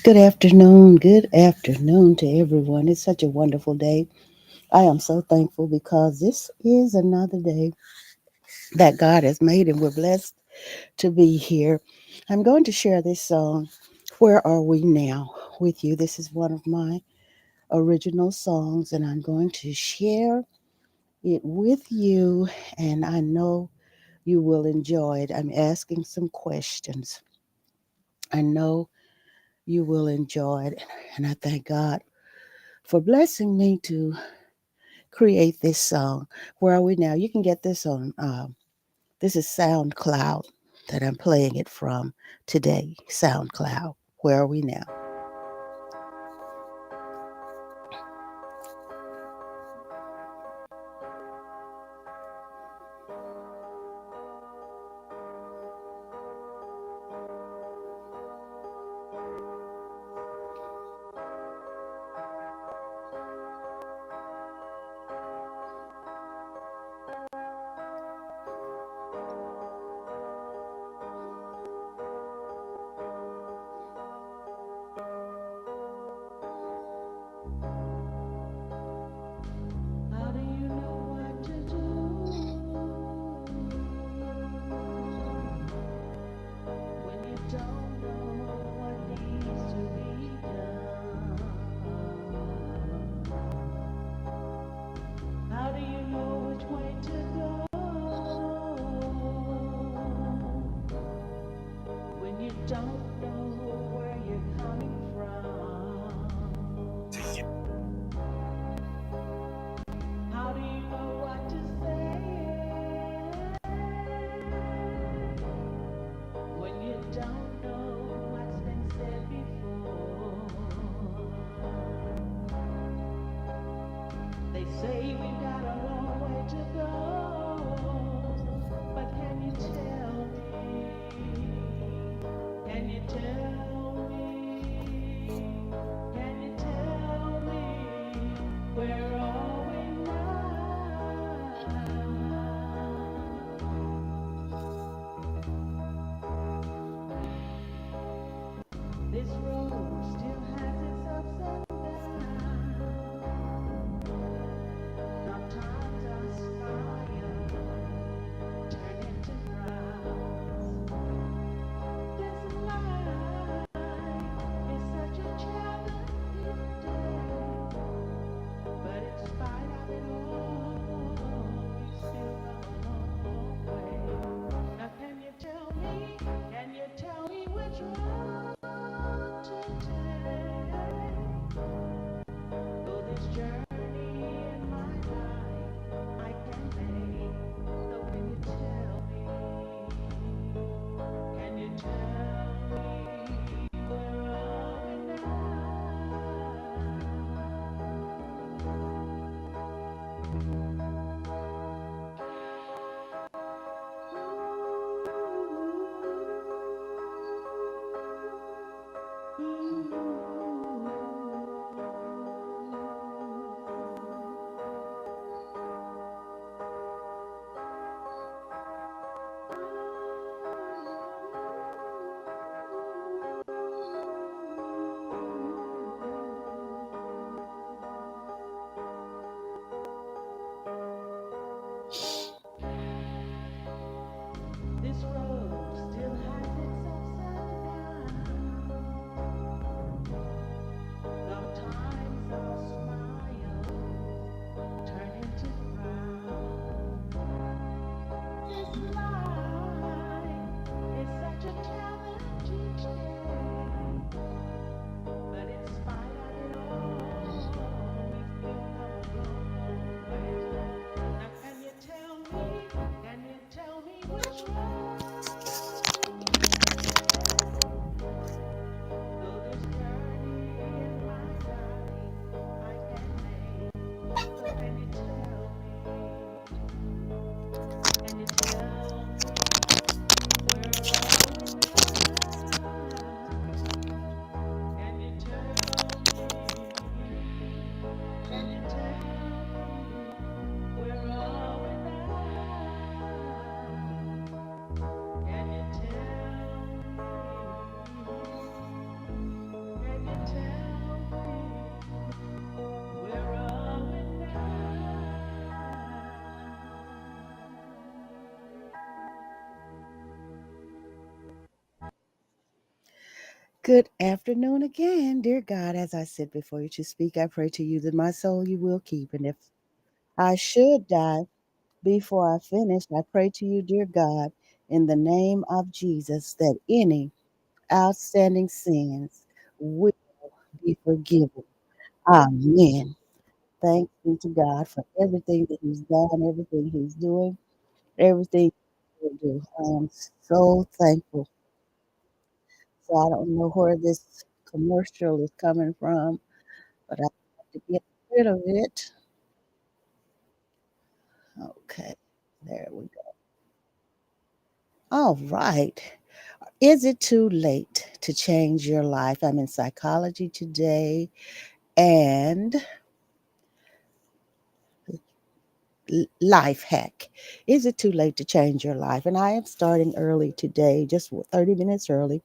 Good afternoon to everyone. It's such a wonderful day. I am so thankful because this is another day that God has made, and we're blessed to be here. I'm going to share this song, Where Are We Now, with you. This is one of my original songs, and I'm going to share it with you, and I know you will enjoy it. I'm asking some questions. I know you will enjoy it, and I thank God for blessing me to create this song. Where are we now? You can get this on, this is SoundCloud that I'm playing it from today. SoundCloud. Where are we now? How do you know what to do when you don't know what needs to be done? How do you know which way to go when you don't know where you're coming from? How do you know what to say when you don't know what's been said before? They say we got a long way to go, but can you tell me? Can you tell me? Can you tell me where are we now? This road still has its ups and downs. Sometimes us fire turn into frowns. This life is such a challenging day, but in spite of it all, we still come a long way. Now can you tell me which road to Good afternoon again, dear God. As I sit before you to speak, I pray to you that my soul you will keep. And if I should die before I finish, I pray to you, dear God, in the name of Jesus, that any outstanding sins will be forgiven. Amen. Thanks be to God for everything that He's done, everything He's doing, everything He will do. I am so thankful. So I don't know where this commercial is coming from, but I have to get rid of it. Okay, there we go. All right. Is it too late to change your life? I'm in psychology today and life hack. Is it too late to change your life? And I am starting early today, just 30 minutes early.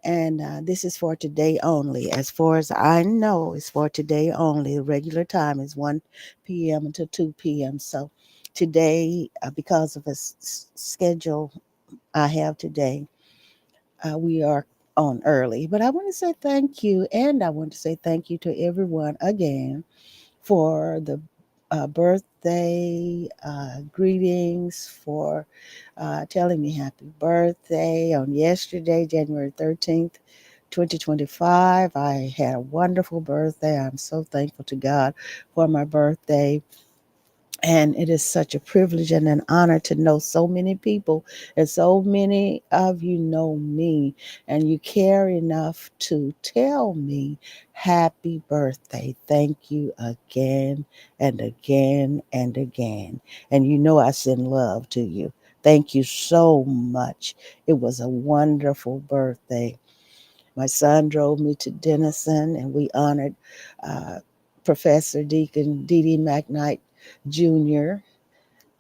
And this is for today only. As far as I know, it's for today only. The regular time is 1 p.m. until 2 p.m. So today, because of a schedule I have today, we are on early. But I want to say thank you. And I want to say thank you to everyone again for the birthday greetings, for telling me happy birthday on yesterday, January 13th. 2025. I had a wonderful birthday. I'm so thankful to God for my birthday. And it is such a privilege and an honor to know so many people, and so many of you know me, and you care enough to tell me happy birthday. Thank you again and again and again. And you know I send love to you. Thank you so much. It was a wonderful birthday. My son drove me to Denison, and we honored uh, Professor Deacon D.D. McKnight Jr.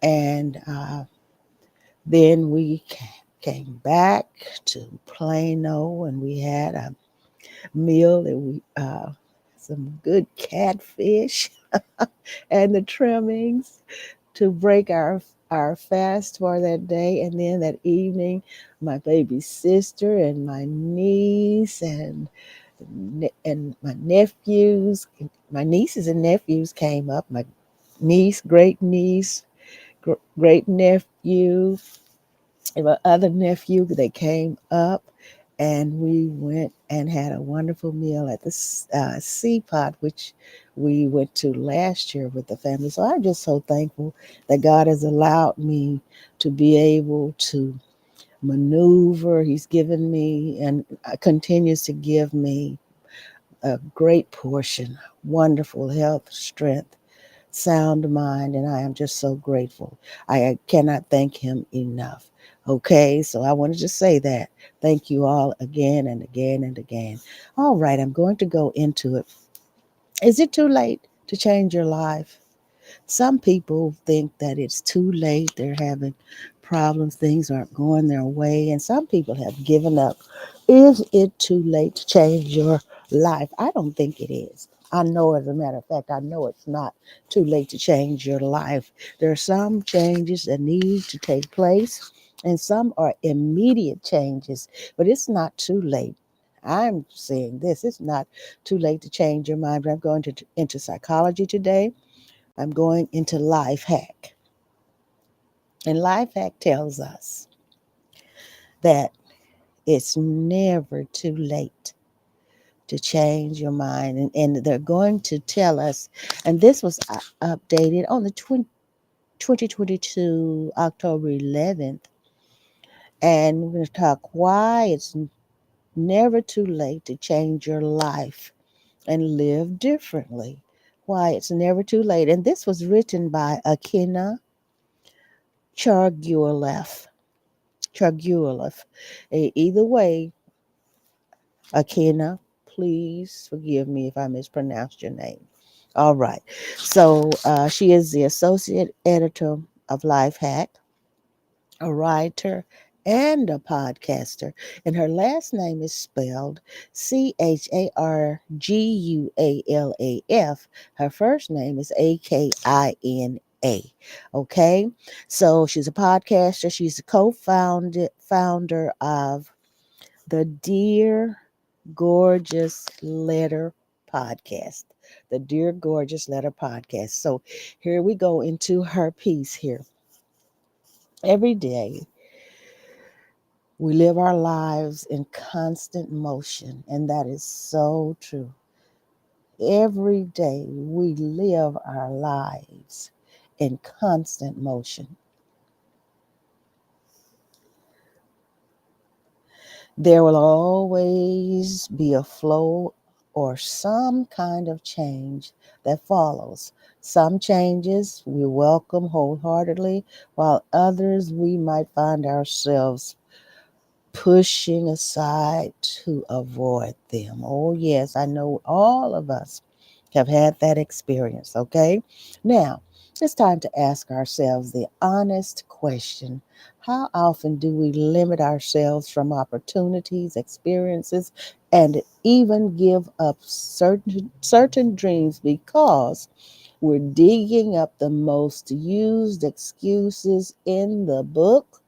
And then we came back to Plano, and we had a meal, and we some good catfish and the trimmings to break our fast for that day. And then that evening, my baby sister and my niece and my nieces and nephews came up. My niece, great nephew, and my other nephew, they came up, and we went and had a wonderful meal at the Seapot, which we went to last year with the family. So I'm just so thankful that God has allowed me to be able to maneuver. He's given me and continues to give me a great portion, wonderful health, strength, sound mind, and I am just so grateful. I cannot thank him enough. Okay, so I wanted to say that. Thank you all again and again and again. All right, I'm going to go into it. Is it too late to change your life? Some people think that it's too late. They're having problems, things aren't going their way, and some people have given up. Is it too late to change your life? I don't think it is. I know, as a matter of fact, I know it's not too late to change your life. There are some changes that need to take place, and some are immediate changes, but it's not too late. I'm saying this, it's not too late to change your mind. I'm going into psychology today. I'm going into life hack. And life hack tells us that it's never too late to change your mind. And they're going to tell us, and this was updated on the 2022 October 11th. And we're going to talk why it's never too late to change your life and live differently. Why it's never too late. And this was written by Akina Chargulef. Chargulef. Either way, Akina, please forgive me if I mispronounced your name. All right. So she is the associate editor of Life Hack, a writer, and a podcaster. And her last name is spelled Chargulaf. Her first name is Akina. Okay. So she's a podcaster. She's a co-founder founder of the Gorgeous Letter Podcast. The Dear Gorgeous Letter Podcast. So here we go into her piece here. Every day we live our lives in constant motion, and that is so true. Every day we live our lives in constant motion. There will always be a flow or some kind of change that follows. Some changes we welcome wholeheartedly, while others we might find ourselves pushing aside to avoid them. Oh, yes, I know all of us have had that experience, okay? Now, it's time to ask ourselves the honest question: how often do we limit ourselves from opportunities, experiences, and even give up certain dreams because we're digging up the most used excuses in the book?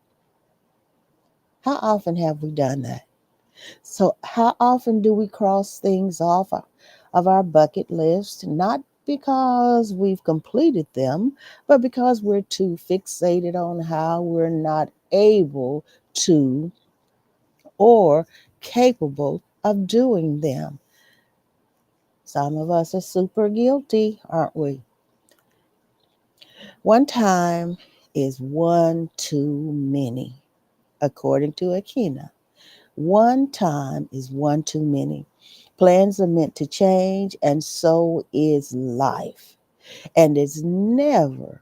How often have we done that? So, how often do we cross things off of our bucket list, not because we've completed them, but because we're too fixated on how we're not able to or capable of doing them? Some of us are super guilty, aren't we? One time is one too many, according to Akina. One time is one too many. Plans are meant to change, and so is life. And it's never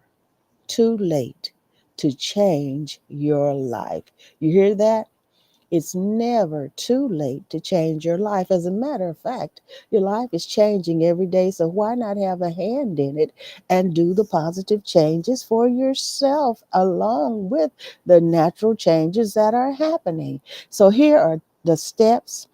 too late to change your life. You hear that? It's never too late to change your life. As a matter of fact, your life is changing every day, so why not have a hand in it and do the positive changes for yourself along with the natural changes that are happening? So, here are the steps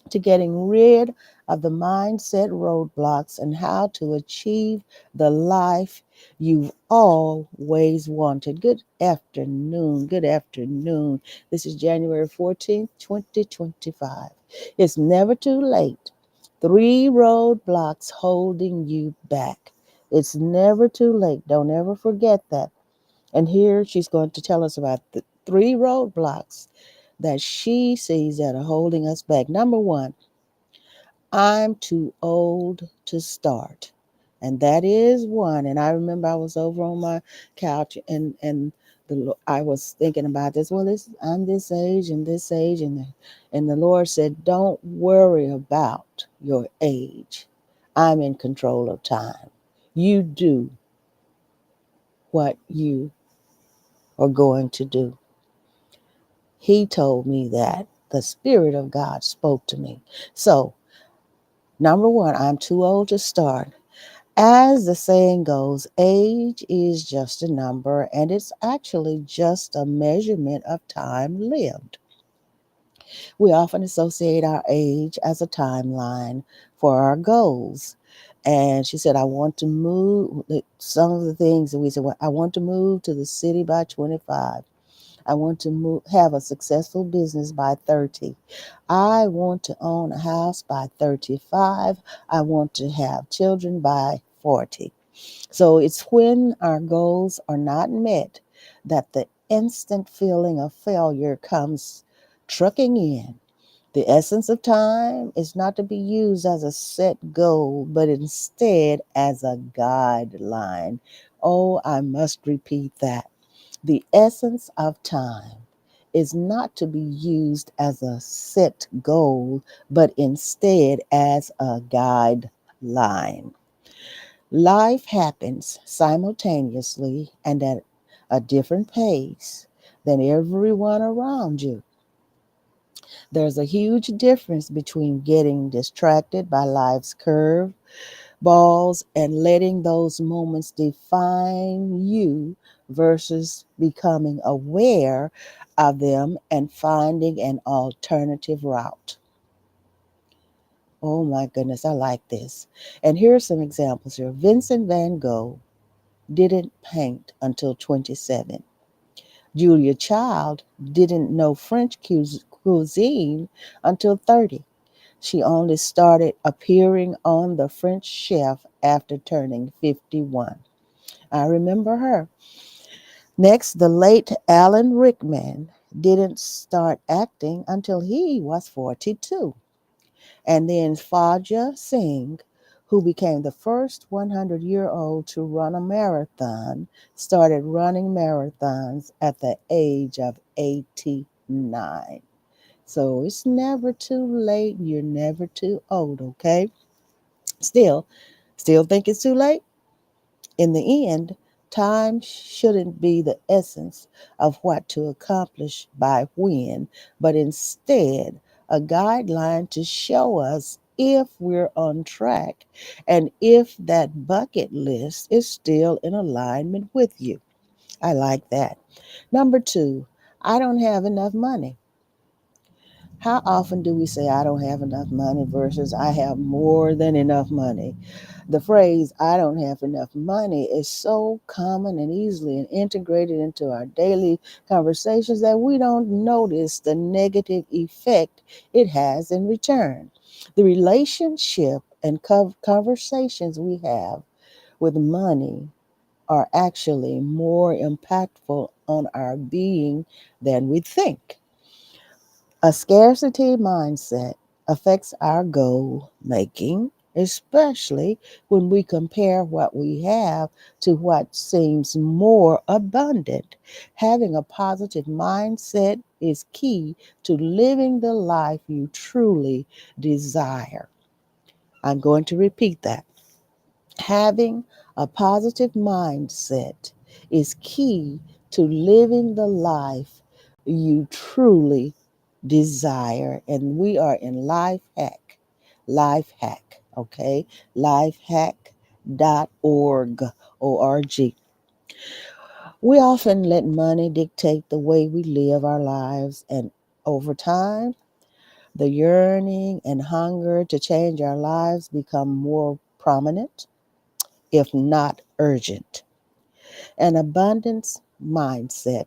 to getting rid of the mindset roadblocks and how to achieve the life you've always wanted. Good afternoon. Good afternoon. This is January 14th, 2025. It's never too late. Three roadblocks holding you back. It's never too late. Don't ever forget that. And here she's going to tell us about the three roadblocks that she sees that are holding us back. Number one, I'm too old to start. And that is one. And I remember I was over on my couch and I was thinking about this. Well, I'm this age and this age, and the Lord said, "Don't worry about your age. I'm in control of time. You do what you are going to do." He told me that. The Spirit of God spoke to me. So, number one, I'm too old to start. As the saying goes, age is just a number, and it's actually just a measurement of time lived. We often associate our age as a timeline for our goals. And she said, I want to move. Some of the things that we said, well, I want to move to the city by 25. I want to have a successful business by 30. I want to own a house by 35. I want to have children by 40. So it's when our goals are not met that the instant feeling of failure comes trucking in. The essence of time is not to be used as a set goal, but instead as a guideline. Oh, I must repeat that. The essence of time is not to be used as a set goal, but instead as a guideline. Life happens simultaneously and at a different pace than everyone around you. There's a huge difference between getting distracted by life's curve balls and letting those moments define you versus becoming aware of them and finding an alternative route. Oh my goodness, I like this. And here are some examples here. Vincent van Gogh didn't paint until 27. Julia Child didn't know French cuisine until 30. She only started appearing on The French Chef after turning 51. I remember her. Next, the late Alan Rickman didn't start acting until he was 42. And then Faja Singh, who became the first 100-year-old to run a marathon, started running marathons at the age of 89. So it's never too late. You're never too old, okay? Still, still think it's too late? In the end, time shouldn't be the essence of what to accomplish by when, but instead a guideline to show us if we're on track and if that bucket list is still in alignment with you. I like that. Number two, I don't have enough money. How often do we say, I don't have enough money versus I have more than enough money? The phrase, I don't have enough money, is so common and easily integrated into our daily conversations that we don't notice the negative effect it has in return. The relationship and conversations we have with money are actually more impactful on our being than we think. A scarcity mindset affects our goal making, especially when we compare what we have to what seems more abundant. Having a positive mindset is key to living the life you truly desire. I'm going to repeat that. Having a positive mindset is key to living the life you truly desire. And we are in Life Hack. Life Hack, okay? Lifehack.org. O-R-G. We often let money dictate the way we live our lives, and over time, the yearning and hunger to change our lives become more prominent, if not urgent. An abundance mindset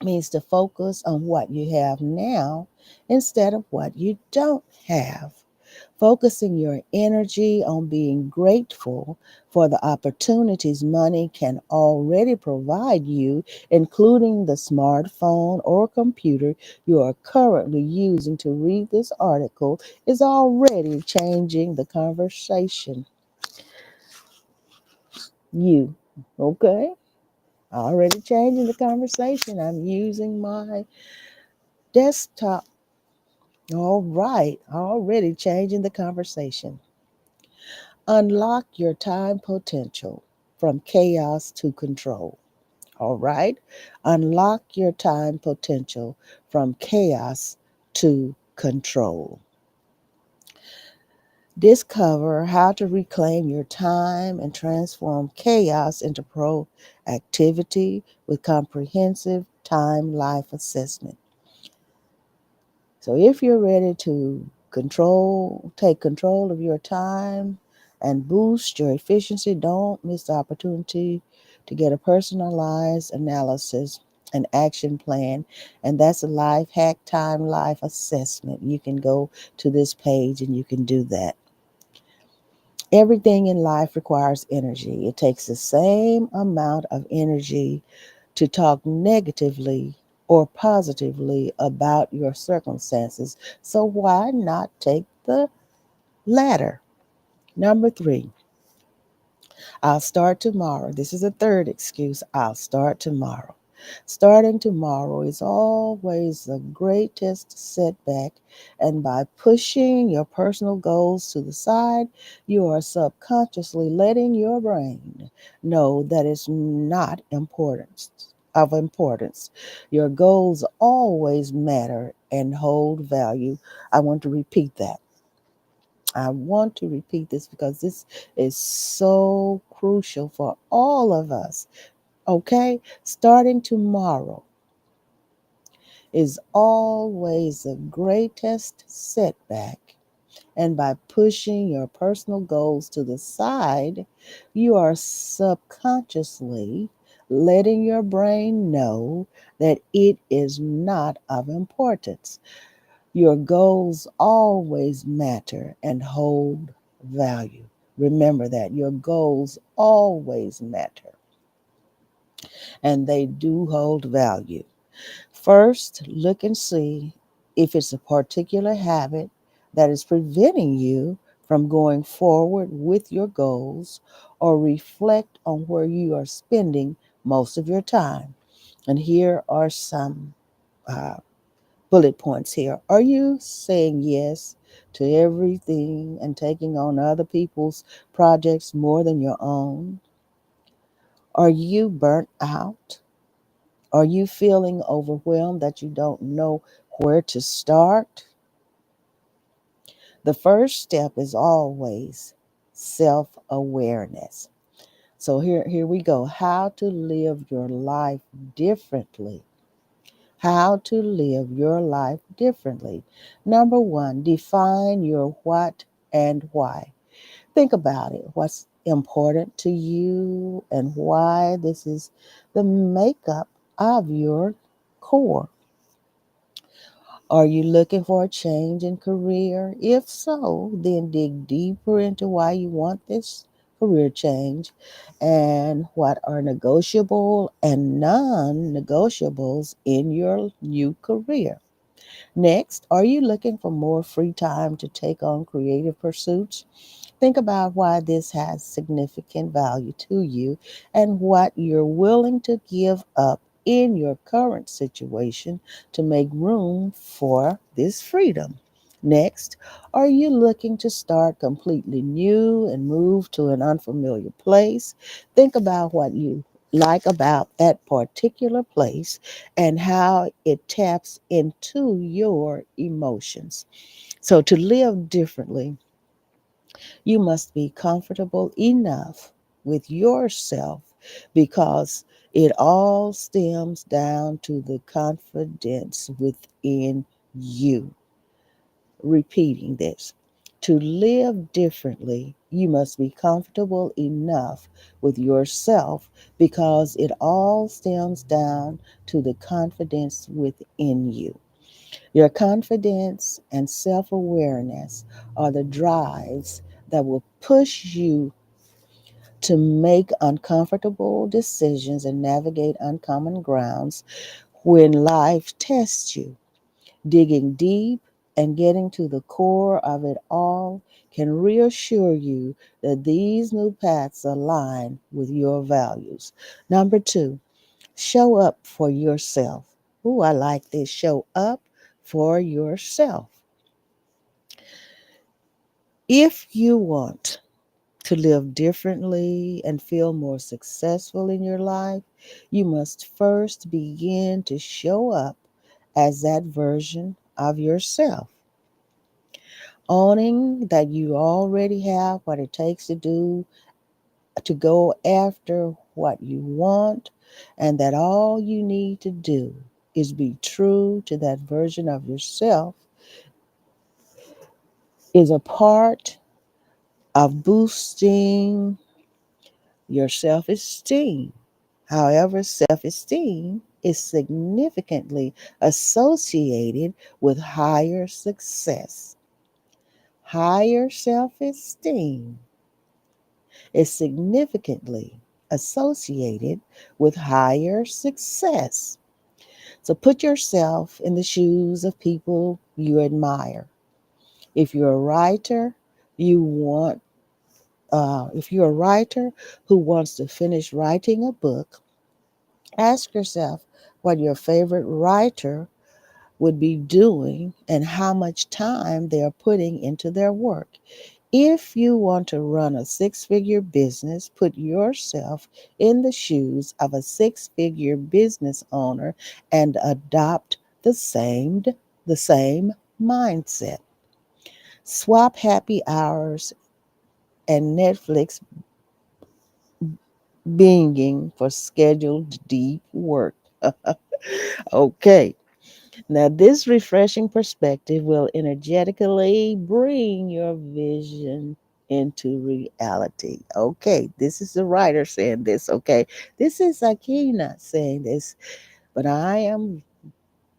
means to focus on what you have now instead of what you don't have. Focusing your energy on being grateful for the opportunities money can already provide you, including the smartphone or computer you are currently using to read this article, is already changing the conversation. You, okay? Already changing the conversation. I'm using my desktop. All right, already changing the conversation. Unlock your time potential from chaos to control. All right, unlock your time potential from chaos to control. Discover how to reclaim your time and transform chaos into proactivity with comprehensive time life assessment. So if you're ready to take control of your time and boost your efficiency, don't miss the opportunity to get a personalized analysis and action plan. And that's a life hack time life assessment. You can go to this page and you can do that. Everything in life requires energy. It takes the same amount of energy to talk negatively or positively about your circumstances. So why not take the latter? Number three, I'll start tomorrow. This is a third excuse. I'll start tomorrow. Starting tomorrow is always the greatest setback, and by pushing your personal goals to the side, you are subconsciously letting your brain know that it's not importance. Your goals always matter and hold value. I want to repeat that. I want to repeat this because this is so crucial for all of us. Okay? Starting tomorrow is always the greatest setback. And by pushing your personal goals to the side, you are subconsciously letting your brain know that it is not of importance. Your goals always matter and hold value. Remember that your goals always matter and they do hold value. First, look and see if it's a particular habit that is preventing you from going forward with your goals, or reflect on where you are spending most of your time. And here are some uh, bullet points here. Are you saying yes to everything and taking on other people's projects more than your own? Are you burnt out? Are you feeling overwhelmed that you don't know where to start? The first step is always self awareness. So here we go. How to live your life differently. How to live your life differently. Number one, define your what and why. Think about it. What's important to you and why. This is the makeup of your core. Are you looking for a change in career? If so, then dig deeper into why you want this career change and what are negotiable and non negotiables in your new career. Next, are you looking for more free time to take on creative pursuits? Think about why this has significant value to you and what you're willing to give up in your current situation to make room for this freedom. Next, are you looking to start completely new and move to an unfamiliar place? Think about what you like about that particular place and how it taps into your emotions. So, to live differently, you must be comfortable enough with yourself because it all stems down to the confidence within you. Repeating this. To live differently, you must be comfortable enough with yourself because it all stems down to the confidence within you. Your confidence and self awareness are the drives that will push you to make uncomfortable decisions and navigate uncommon grounds when life tests you. Digging deep and getting to the core of it all can reassure you that these new paths align with your values. Number two, show up for yourself. Ooh, I like this. Show up for yourself. If you want to live differently and feel more successful in your life, you must first begin to show up as that version of yourself. Owning that you already have what it takes to go after what you want, and that all you need to do is be true to that version of yourself is a part of boosting your self esteem. However, self esteem is significantly associated with higher success. Higher self esteem is significantly associated with higher success. So put yourself in the shoes of people you admire. If you're a writer, you want if you're a writer who wants to finish writing a book, ask yourself what your favorite writer would be doing and how much time they are putting into their work. If you want to run a six-figure business, put yourself in the shoes of a six-figure business owner and adopt the same mindset. Swap happy hours and Netflix binging for scheduled deep work. Okay. Now, this refreshing perspective will energetically bring your vision into reality. Okay, this is the writer saying this. Okay, this is Akina saying this, but I am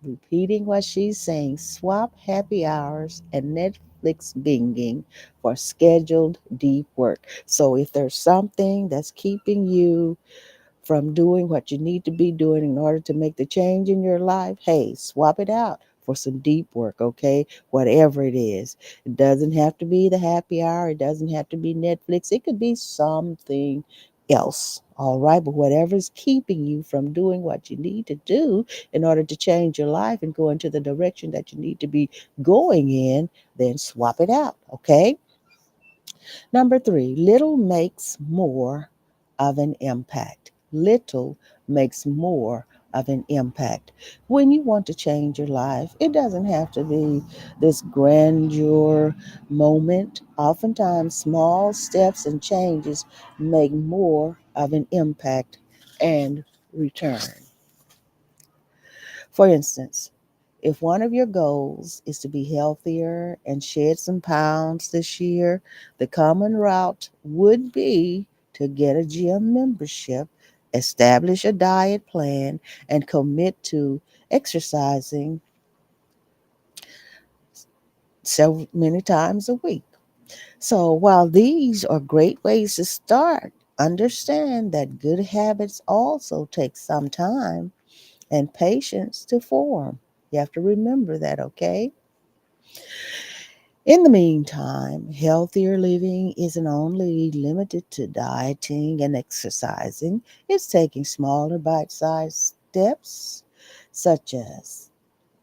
Repeating what she's saying, swap happy hours and Netflix binging for scheduled deep work. So if there's something that's keeping you from doing what you need to be doing in order to make the change in your life, hey, swap it out for some deep work, okay? Whatever it is. It doesn't have to be the happy hour, it doesn't have to be Netflix, it could be something else. All right, but whatever's keeping you from doing what you need to do in order to change your life and go into the direction that you need to be going in, then swap it out, okay? Number three, little makes more of an impact. Little makes more of an impact. When you want to change your life, it doesn't have to be this grandeur moment. Oftentimes, small steps and changes make more of an impact and return. For instance, if one of your goals is to be healthier and shed some pounds this year, the common route would be to get a gym membership, establish a diet plan, and commit to exercising several many times a week. So while these are great ways to start, understand that good habits also take some time and patience to form. You have to remember that, okay? In the meantime, healthier living isn't only limited to dieting and exercising, it's taking smaller bite sized steps, such as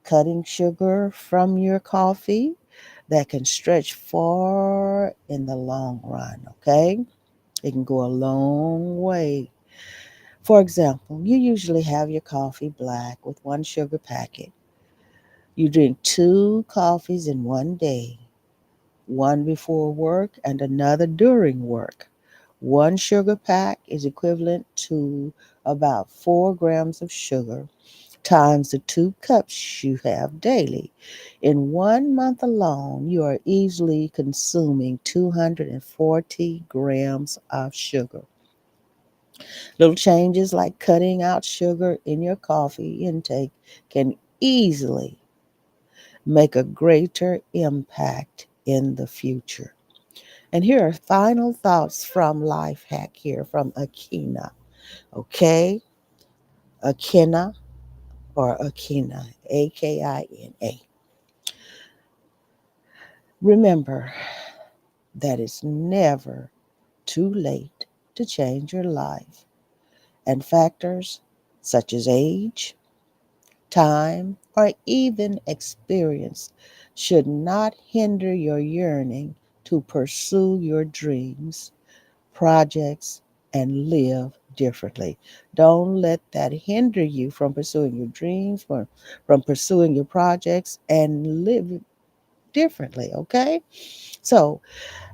cutting sugar from your coffee, that can stretch far in the long run, okay? It can go a long way. For example, you usually have your coffee black with one sugar packet. You drink two coffees in one day, one before work and another during work. One sugar pack is equivalent to about 4 grams of sugar times the 2 cups you have daily. In 1 month alone, you are easily consuming 240 grams of sugar. Little changes like cutting out sugar in your coffee intake can easily make a greater impact in the future. And here are final thoughts from Life Hack here from Akina. Okay? Akina or Akina, Akina. Remember that it's never too late to change your life, and factors such as age, time, or even experience should not hinder your yearning to pursue your dreams, projects, and live differently. Don't let that hinder you from pursuing your dreams, from pursuing your projects, and live differently, okay? So,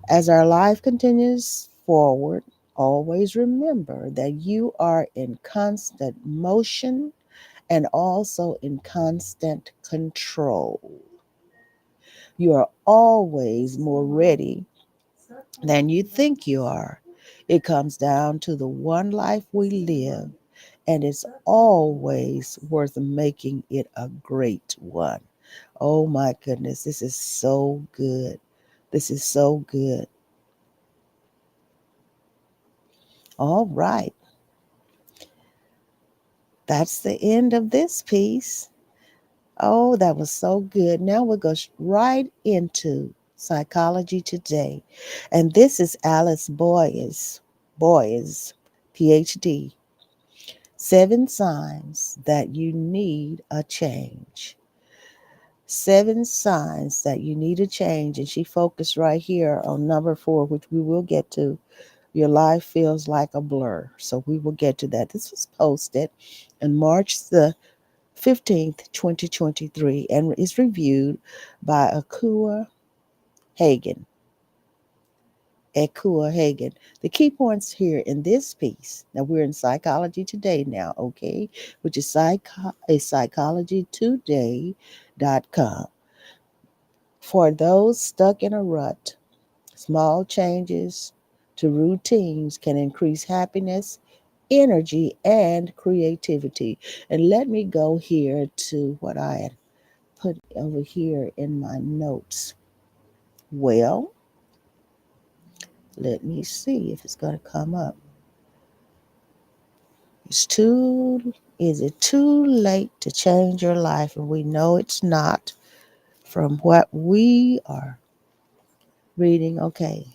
as our life continues forward, always remember that you are in constant motion and also in constant control. You are always more ready than you think you are. It comes down to the one life we live, and it's always worth making it a great one. Oh my goodness, this is so good. This is so good. All right, that's the end of this piece. Oh, that was so good. Now we'll go right into Psychology Today. And this is Alice Boyes, PhD. 7 signs that you need a change. 7 signs that you need a change. And she focused right here on number 4, which we will get to. Your life feels like a blur. So we will get to that. This was posted on March the 15th, 2023, and is reviewed by Hagen. Akua Hagen. The key points here in this piece, now we're in Psychology Today now, okay, which is psychologytoday.com. For those stuck in a rut, small changes to routines can increase happiness energy, and creativity. And let me go here to what I had put over here in my notes. Well, let me see if it's going to come up. It's too, is it too late to change your life? And we know it's not from what we are reading. Okay,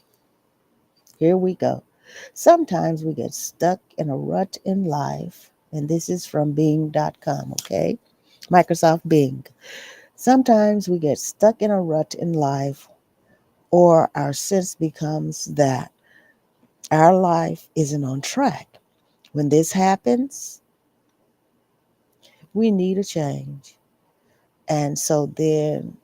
here we go. Sometimes we get stuck in a rut in life, and this is from Bing.com, okay? Microsoft Bing. Sometimes we get stuck in a rut in life, or our sense becomes that our life isn't on track. When this happens, we need a change. And so then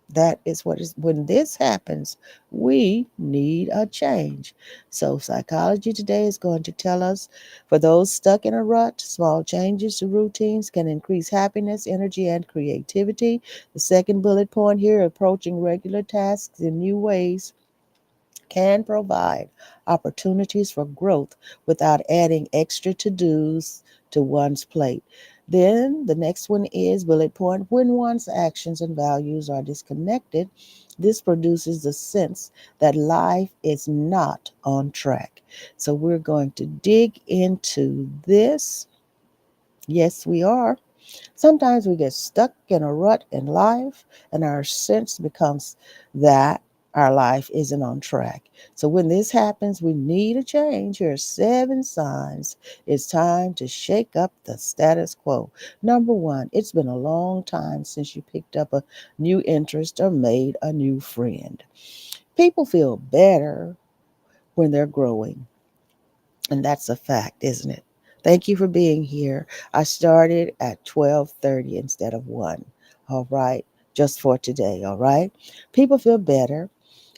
that is what is when this happens, we need a change. So psychology today is going to tell us for those stuck in a rut, small changes to routines can increase happiness, energy, and creativity. The second bullet point here, approaching regular tasks in new ways can provide opportunities for growth without adding extra to dos to one's plate. Then the next one is bullet point when one's actions and values are disconnected, this produces the sense that life is not on track. So we're going to dig into this. Yes, we are. Sometimes we get stuck in a rut in life, and our sense becomes that our life isn't on track. So, when this happens, we need a change. Here are 7 signs it's time to shake up the status quo. Number one, it's been a long time since you picked up a new interest or made a new friend. People feel better when they're growing. And that's a fact, isn't it? Thank you for being here. I started at 12:30 instead of 1. All right? Just for today, all right? People feel better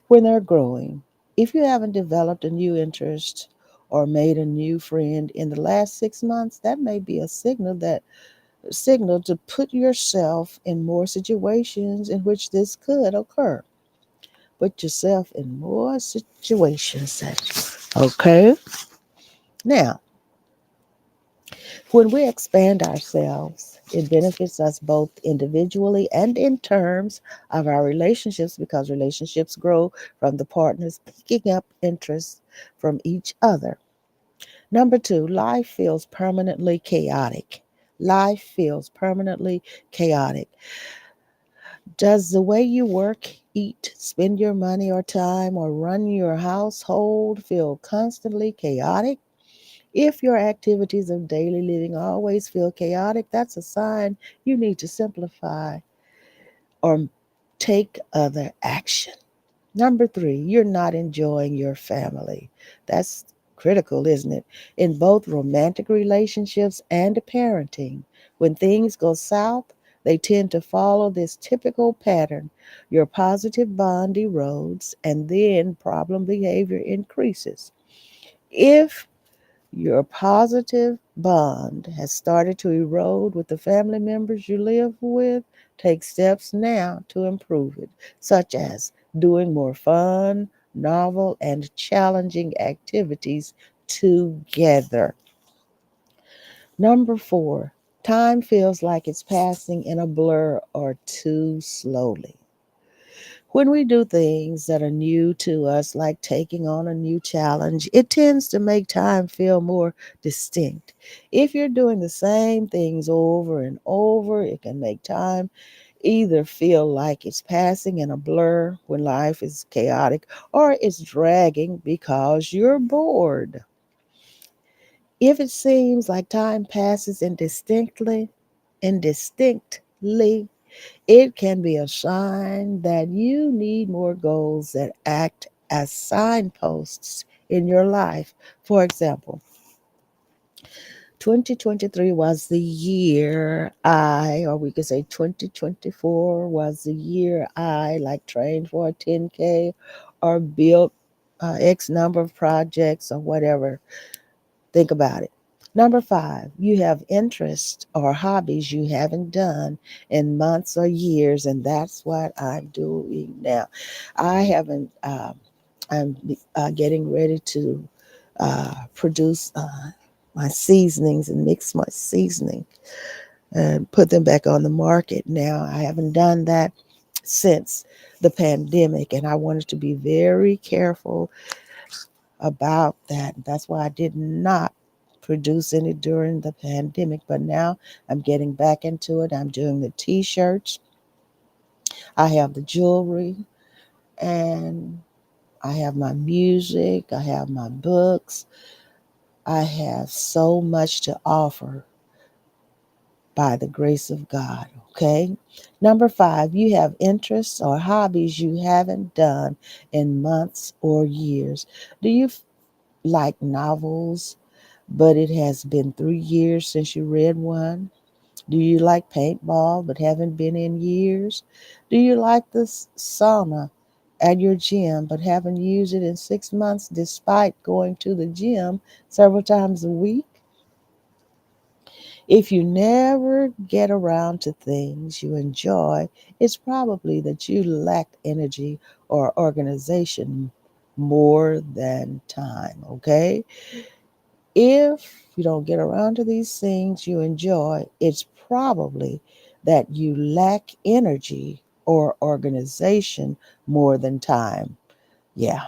when they're growing. If you haven't developed a new interest or made a new friend in the last 6 months, that may be a signal to put yourself in more situations in which this could occur. Put yourself in more situations. Okay? Now, when we expand ourselves, it benefits us both individually and in terms of our relationships because relationships grow from the partners picking up interests from each other. Number two, life feels permanently chaotic. Life feels permanently chaotic. Does the way you work, eat, spend your money or time, or run your household feel constantly chaotic? If your activities of daily living always feel chaotic, that's a sign you need to simplify or take other action. Number three, you're not enjoying your family. That's critical, isn't it? In both romantic relationships and parenting, when things go south, they tend to follow this typical pattern. Your positive bond erodes, and then problem behavior increases. If your positive bond has started to erode with the family members you live with. Take steps now to improve it, such as doing more fun, novel, and challenging activities together. Number four, time feels like it's passing in a blur or too slowly. When we do things that are new to us, like taking on a new challenge, it tends to make time feel more distinct. If you're doing the same things over and over, it can make time either feel like it's passing in a blur when life is chaotic or it's dragging because you're bored. If it seems like time passes indistinctly, it can be a sign that you need more goals that act as signposts in your life. For example, 2023 was the year or we could say 2024 was the year I like trained for a 10K or built X number of projects or whatever. Think about it. Number five, you have interests or hobbies you haven't done in months or years, and that's what I'm doing now. I haven't. I'm getting ready to produce. my seasonings and mix my seasoning and put them back on the market. Now, I haven't done that since the pandemic, and I wanted to be very careful about that. That's why I did not produce any during the pandemic, but now I'm getting back into it. I'm doing the t shirts, I have the jewelry, and I have my music, I have my books. I have so much to offer by the grace of God. Okay. Number five, you have interests or hobbies you haven't done in months or years. Do you like novels, but it has been 3 years since you read one? Do you like paintball, but haven't been in years? Do you like the sauna at your gym, but haven't used it in 6 months despite going to the gym several times a week? If you never get around to things you enjoy, it's probably that you lack energy or organization more than time, okay? If you don't get around to these things you enjoy, it's probably that you lack energy or organization more than time. Yeah.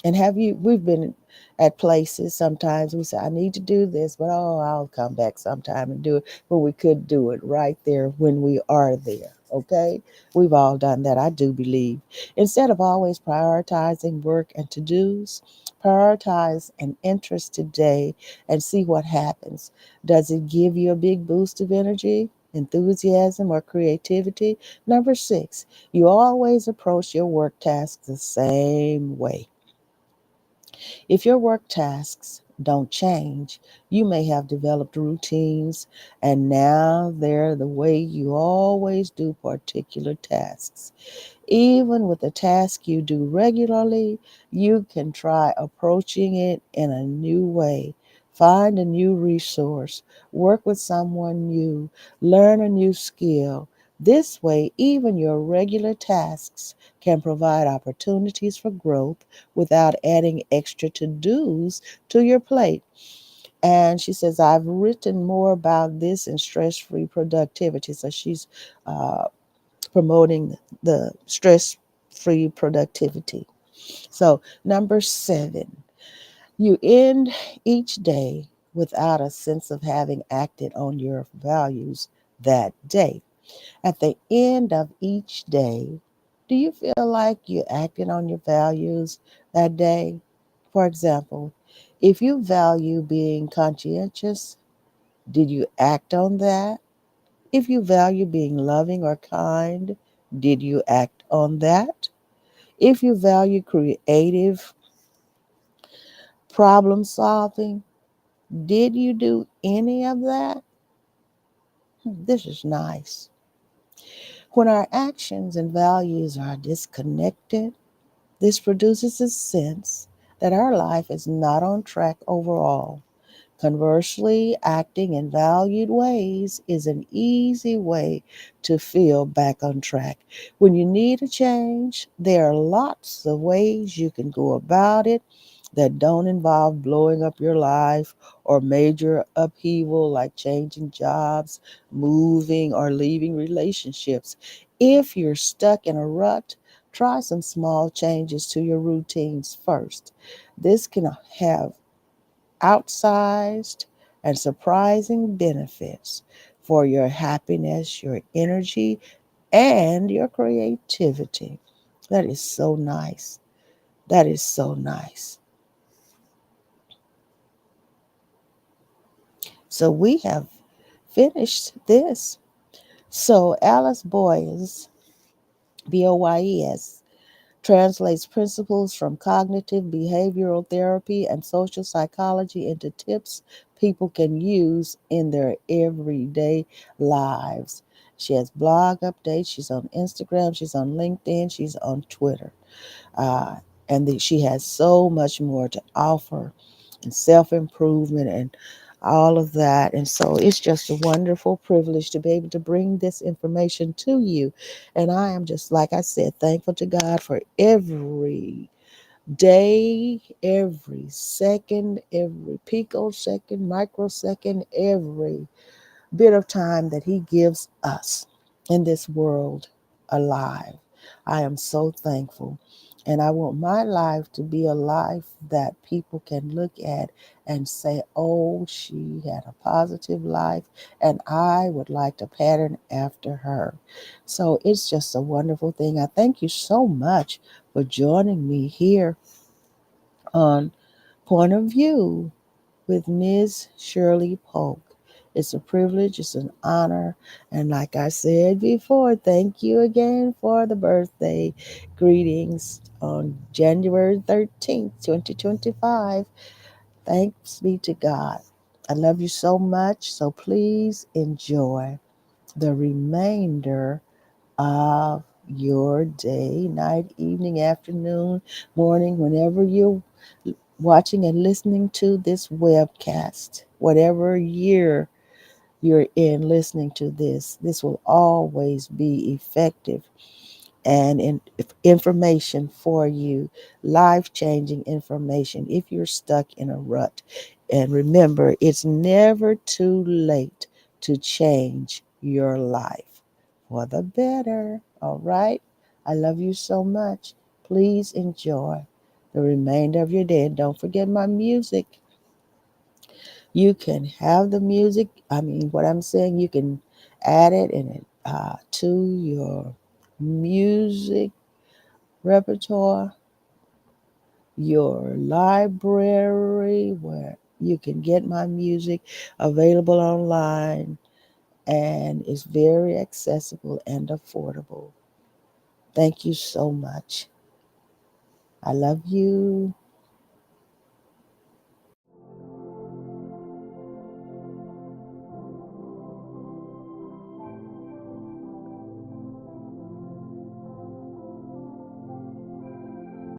And have you, we've been at places sometimes we say, I need to do this, but oh, I'll come back sometime and do it. But we could do it right there when we are there. Okay. We've all done that, I do believe. Instead of always prioritizing work and to dos, prioritize an interest today and see what happens. Does it give you a big boost of energy, enthusiasm, or creativity? Number six, you always approach your work tasks the same way. If your work tasks don't change, you may have developed routines and now they're the way you always do particular tasks. Even with a task you do regularly, you can try approaching it in a new way. Find a new resource, work with someone new, learn a new skill. This way, even your regular tasks can provide opportunities for growth without adding extra to dos to your plate. And she says, I've written more about this in stress free productivity. So she's uh, promoting the stress free productivity. So, number seven, you end each day without a sense of having acted on your values that day. At the end of each day, do you feel like you acted on your values that day? For example, if you value being conscientious, did you act on that? If you value being loving or kind, did you act on that? If you value creative problem solving, did you do any of that? This is nice. When our actions and values are disconnected, this produces a sense that our life is not on track overall. Conversely, acting in valued ways is an easy way to feel back on track. When you need a change, there are lots of ways you can go about it that don't involve blowing up your life or major upheaval like changing jobs, moving, or leaving relationships. If you're stuck in a rut, try some small changes to your routines first. This can have outsized and surprising benefits for your happiness, your energy, and your creativity. That is so nice. That is so nice. So we have finished this. So Alice Boyes, Boyes, translates principles from cognitive behavioral therapy and social psychology into tips people can use in their everyday lives. She has blog updates, she's on Instagram, she's on LinkedIn, she's on Twitter. Uh, and she has so much more to offer and self improvement and all of that. And so it's just a wonderful privilege to be able to bring this information to you. And I am just, like I said, thankful to God for every day, every second, every picosecond, microsecond, every bit of time that He gives us in this world alive. I am so thankful. And I want my life to be a life that people can look at and say, oh, she had a positive life, and I would like to pattern after her. So it's just a wonderful thing. I thank you so much for joining me here on Point of View with Ms. Shirley Polk. It's a privilege, it's an honor, and like I said before, thank you again for the birthday greetings on January 13th, 2025. Thanks be to God. I love you so much, so please enjoy the remainder of your day, night, evening, afternoon, morning, whenever you're watching and listening to this webcast, whatever year you're in listening to this, this will always be effective and information for you, life changing information if you're stuck in a rut. And remember, it's never too late to change your life for the better. All right? I love you so much. Please enjoy the remainder of your day. And don't forget my music. You can have the music. I mean, what I'm saying, you can add it to your music repertoire, your library, where you can get my music available online, and it's very accessible and affordable. Thank you so much. I love you.